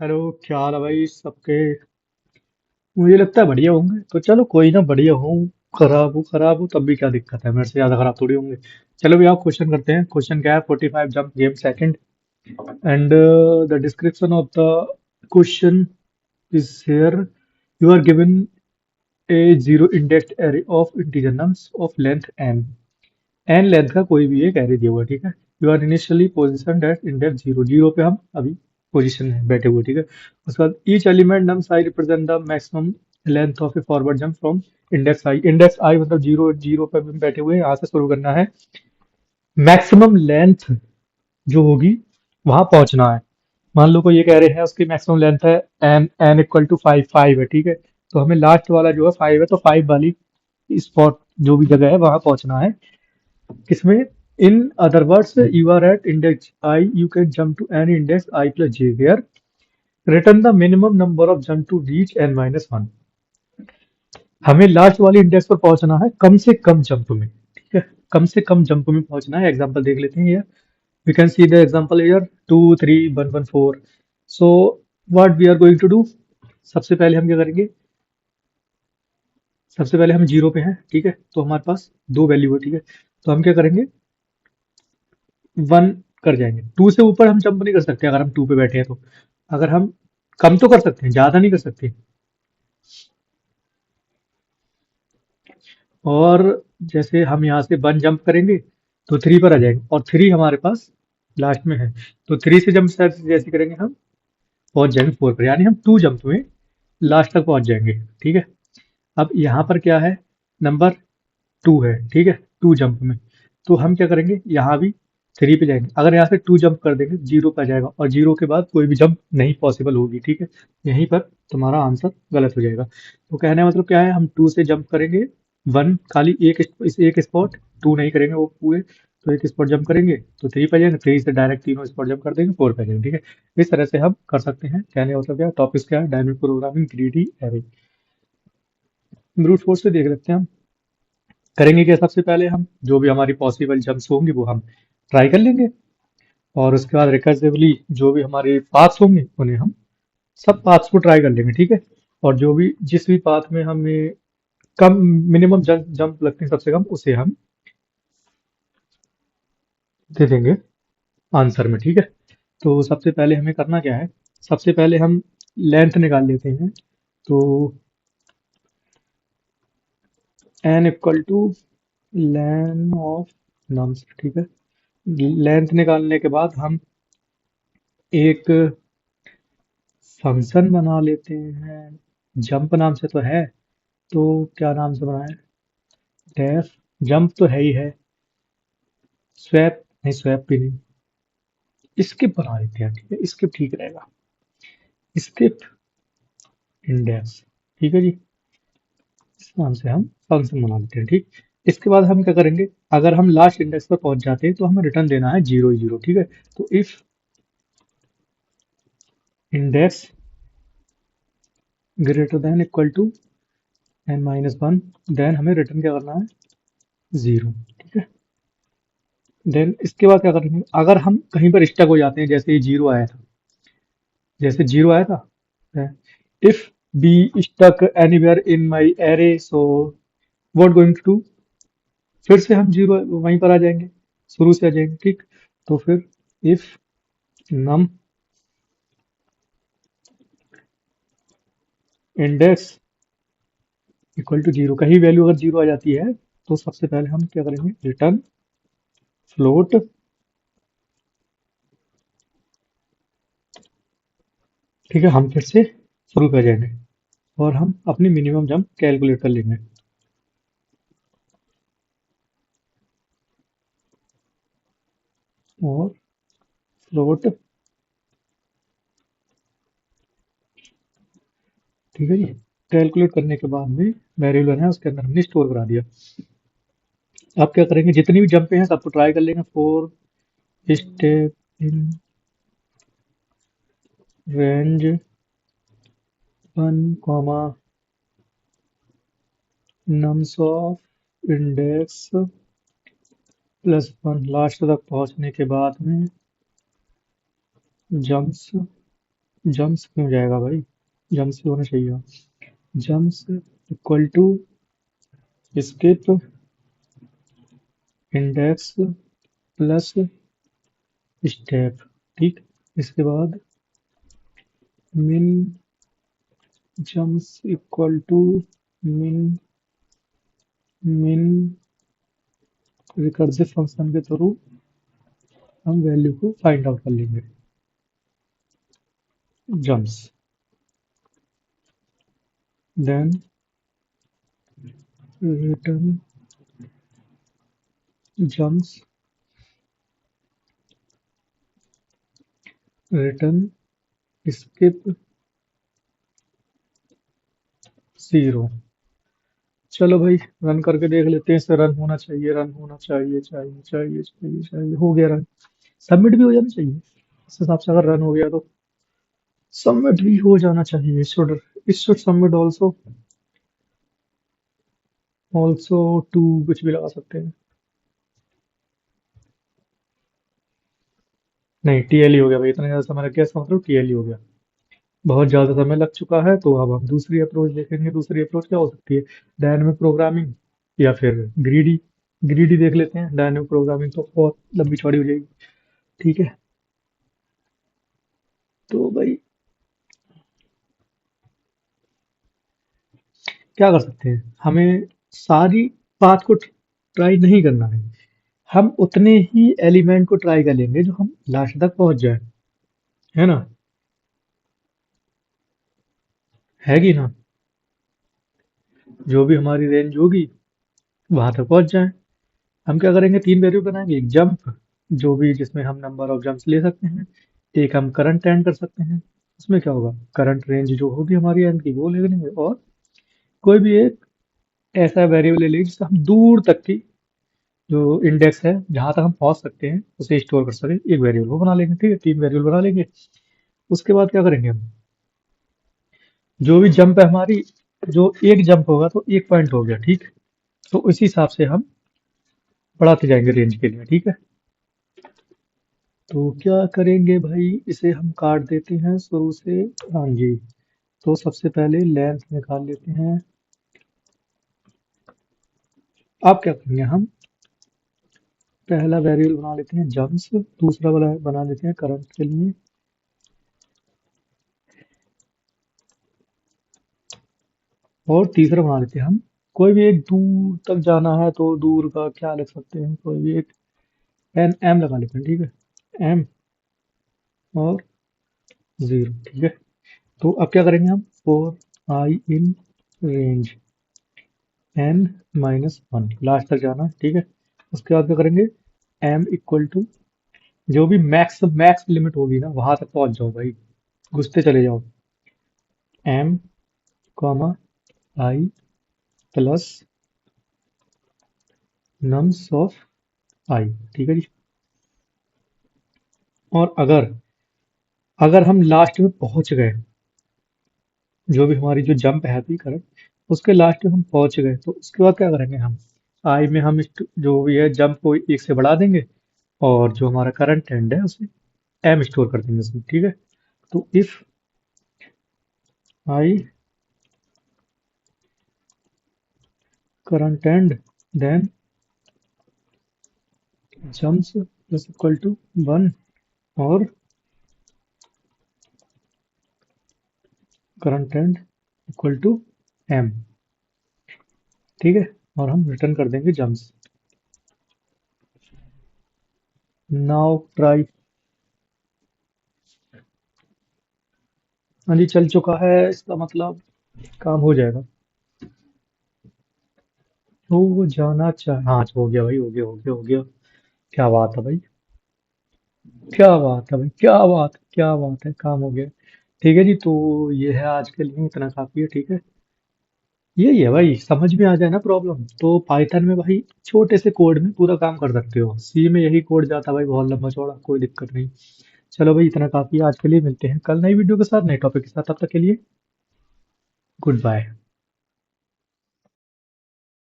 Hello, क्या हाल है भाई सबके। मुझे लगता है बढ़िया होंगे, तो चलो कोई ना, बढ़िया हूँ खराब हूँ तब भी क्या दिक्कत है, मेरे से ज्यादा खराब थोड़ी होंगे। चलो भैया, क्वेश्चन करते हैं। क्वेश्चन क्या है? 45 jump game second, and the description of the question is here. You are given a zero indexed array of integer nums of length N length का कोई भी एक एरे दिया हुआ है, ठीक है। You are initially position at index zero, zero पे हम अभी पोजीशन में बैठे हुए, ठीक है। उसके बाद each element nums I represent the maximum length of A forward jump from index आई मतलब जीरो, जीरो पे हम बैठे हुए हैं, यहाँ से शुरू करना है। मैक्सिमम लेंथ जो होगी वहां पहुंचना है। मान लो कोई एक एरे है, उसकी मैक्सिमम लेंथ है n equal to five, five है, ठीक है। तो हमें लास्ट वाला जो है फाइव है, तो फाइव वाली स्पॉट जो भी जगह है वहां पहुंचना है। किसमें? In other words, you are at index i, you can jump to any index i plus j where return the minimum number of jump to reach n minus one. हमें लास्ट वाली इंडेक्स पर पहुंचना है कम से कम jump में, ठीक है। कम से कम जंप में पहुंचना है। एग्जांपल देख लेते हैं। We can see the example here, 2 3 1 1 4। So what we are going to do, सबसे पहले हम क्या करेंगे? सबसे पहले हम जीरो पे हैं, ठीक है, तो हमारे पास दो वैल्यू है, ठीक है। तो हम क्या करेंगे? वन कर जाएंगे। टू से ऊपर हम जंप नहीं कर सकते अगर हम टू पे बैठे हैं तो। अगर हम कम तो कर सकते हैं, ज्यादा नहीं कर सकते। और जैसे हम यहाँ से वन जंप करेंगे तो थ्री पर आ जाएंगे, और थ्री हमारे पास लास्ट में है। तो थ्री से जंप जैसे करेंगे हम, पहुंच जाएंगे फोर पर, यानी हम टू जंप में लास्ट तक पहुंच जाएंगे, ठीक है। अब यहाँ पर क्या है? नंबर टू है, ठीक है, टू जंप में। तो हम क्या करेंगे? यहाँ भी थ्री पे जाएंगे। अगर यहाँ से टू जंप कर देंगे, जीरो पे आ जाएगा, और जीरो के बाद कोई भी जंप नहीं पॉसिबल होगी, ठीक है। यहीं पर तुम्हारा आंसर गलत हो जाएगा। तो कहने का मतलब क्या है? हम टू से जंप करेंगे वन, खाली एक स्पॉट, टू नहीं करेंगे वो पूरे। तो एक स्पॉट जंप करेंगे तो थ्री पे जाएंगे, थ्री से डायरेक्ट तीनों स्पॉट जंप कर देंगे, फोर पे जाएंगे, ठीक है। इस तरह से हम कर सकते हैं। कहने का मतलब क्या है? टॉपिक क्या है? Dynamic programming, greedy array. Brute force से देख लेते हैं हम। करेंगे क्या? सबसे पहले हम जो भी हमारी पॉसिबल जंप्स होंगी वो हम ट्राई कर लेंगे, और उसके बाद रिकर्सिवली जो भी हमारे पाथ्स होंगे उन्हें हम सब पाथ्स को ट्राई कर लेंगे, ठीक है। और जो भी जिस भी पाथ में हमें कम मिनिमम जंप लगते हैं सबसे कम, उसे हम दे देंगे आंसर में, ठीक है। तो सबसे पहले हमें करना क्या है? सबसे पहले हम लेंथ निकाल लेते हैं। तो n equal to len of nums, ठीक है। लेंथ निकालने के बाद हम एक फंक्शन बना लेते हैं। जंप नाम से तो है, तो क्या नाम से बनाए? डेफ जंप तो है ही है। स्वैप नहीं, स्वैप भी नहीं, स्किप बना लेते हैं, ठीक है, स्किप ठीक रहेगा। स्किप इंडेक्स, ठीक है जी। इस नाम से हम फंक्शन बना लेते हैं, ठीक। इसके बाद हम क्या करेंगे? अगर हम लास्ट इंडेक्स पर पहुंच जाते हैं तो हमें रिटर्न देना है जीरो जीरो, ठीक है। तो if index greater than equal to n minus one, then हमें रिटर्न क्या करना है? जीरो, ठीक है। देन इसके बाद क्या करेंगे? अगर हम कहीं पर स्टक हो जाते हैं, जैसे ये जीरो आया था, जैसे जीरो आया था, if be stuck anywhere in my array, so what going to do? फिर से हम जीरो वहीं पर आ जाएंगे, शुरू से आ जाएंगे, ठीक। तो फिर if num index equal to zero, कहीं वैल्यू अगर जीरो आ जाती है तो सबसे पहले हम क्या करेंगे? रिटर्न फ्लोट, ठीक है। हम फिर से शुरू कर जाएंगे और हम अपनी मिनिमम जंप कैलकुलेट कर लेंगे। और फ्लोट, ठीक है जी। कैलकुलेट करने के बाद में वेरिएबल है उसके अंदर हमने स्टोर करा दिया। अब क्या करेंगे? जितनी भी जंपे हैं सबको ट्राई कर लेंगे। Four step in range one comma nums of index plus one, last तक पहुंचने के बाद में जंप्स जम्स क्यों जाएगा भाई? जम्स भी होना चाहिए। Jumps equal to skip index plus step. ठीक। इसके बाद min jumps equal to min min recursive function के थ्रू हम वैल्यू को फाइंड आउट कर लेंगे। Jumps then return jumps return skip 0। चलो भाई रन करके देख लेते हैं। इससे रन होना चाहिए, रन होना चाहिए, चाहिए चाहिए चाहिए चाहिए। हो गया रन। सबमिट भी हो जाना चाहिए। इस हिसाब से अगर रन हो गया तो सबमिट भी हो जाना चाहिए। It should submit also. Also to कुछ भी लगा सकते हैं। नहीं, टीएलई हो गया भाई। इतना ज्यादा समय लग गया इसका मतलब टीएलई हो गया। बहुत ज्यादा समय लग चुका है, तो अब हम दूसरी अप्रोच देखेंगे। दूसरी अप्रोच क्या हो सकती है? डायनेमिक प्रोग्रामिंग या फिर ग्रीडी। ग्रीडी देख लेते हैं। डायनेमिक प्रोग्रामिंग तो बहुत लंबी चौड़ी हो जाएगी। ठीक है। तो भाई क्या कर सकते हैं? हमें सारी पाथ को ट्राई नहीं करना है। हम उतने ही एलिमेंट को ट्राई कर लेंगे जो हम लास्ट तक पहुंच जाए। है ना? है कि ना? जो भी हमारी रेंज होगी वहां तक पहुंच जाए। हम क्या करेंगे? तीन वेरिएबल बनाएंगे। एक जंप, जो भी जिसमें हम नंबर ऑफ जंप्स ले सकते हैं। एक हम करंट एंड कर सकते हैं। उसमें क्या होगा? करंट रेंज जो होगी हमारी एंड की वो ले लेंगे। और कोई भी एक ऐसा वेरिएबल ले लेंगे जिससे हम दूर तक की जो इंडेक्स है, जहां तक हम पहुंच सकते हैं, उसे स्टोर कर सके। एक वेरिएबल वो बना लेंगे। ठीक है, तीन वेरिएबल बना लेंगे। उसके बाद क्या करेंगे हम? जो भी जंप है हमारी, जो एक जंप होगा तो एक पॉइंट हो गया। ठीक। तो उसी हिसाब से हम बढ़ाते जाएंगे रेंज के लिए। ठीक है। तो क्या करेंगे भाई? इसे हम काट देते हैं शुरू से। हाँ जी। तो सबसे पहले लेंथ निकाल लेते हैं। अब क्या करेंगे हम? पहला वेरिएबल बना लेते हैं जम्स। दूसरा वाला बना लेते हैं करंट के लिए। और तीसरा बना लेते हैं हम, कोई भी एक दूर तक जाना है तो दूर का क्या लिख सकते हैं? कोई भी एक एन एम लगा लेते हैं। ठीक है, एम और 0। ठीक है। तो अब क्या करेंगे हम? For i in range n minus one, last तक जाना है। ठीक है। उसके बाद क्या करेंगे? एम इक्वल टू जो भी मैक्स मैक्स लिमिट होगी ना वहां तक पहुंच जाओ भाई। घुसते चले जाओ। M comma I plus nums of I. ठीक है जी। और अगर अगर हम लास्ट में पहुंच गए, जो भी हमारी जो जंप है अभी करंट, उसके लास्ट में हम पहुंच गए, तो उसके बाद क्या करेंगे हम? आई में हम जो भी है जंप को एक से बढ़ा देंगे। और जो हमारा करंट एंड है उसे एम स्टोर कर देंगे उसमें। ठीक है। तो if i current end then jumps is equal to 1 और current end equal to m. ठीक है। और हम रिटर्न कर देंगे जम्प्स। Now try. हाँ जी, चल चुका है। इसका मतलब काम हो जाएगा। हो जाना चाहिए। हाँ, हो गया भाई, हो गया, हो गया, हो गया। क्या बात है भाई! क्या बात है भाई! क्या बात, क्या बात है! काम हो गया। ठीक है जी। तो ये है आज के लिए, इतना काफी है। ठीक है। यही है भाई, समझ में आ जाए ना प्रॉब्लम, तो पाइथन में भाई छोटे से कोड में पूरा काम कर सकते हो। सी में यही कोड जाता है भाई बहुत लंबा चौड़ा, कोई दिक्कत नहीं। चलो भाई, इतना काफी है आज के लिए। मिलते हैं कल नई वीडियो के साथ, नए टॉपिक के साथ। तब तक के लिए गुड बाय।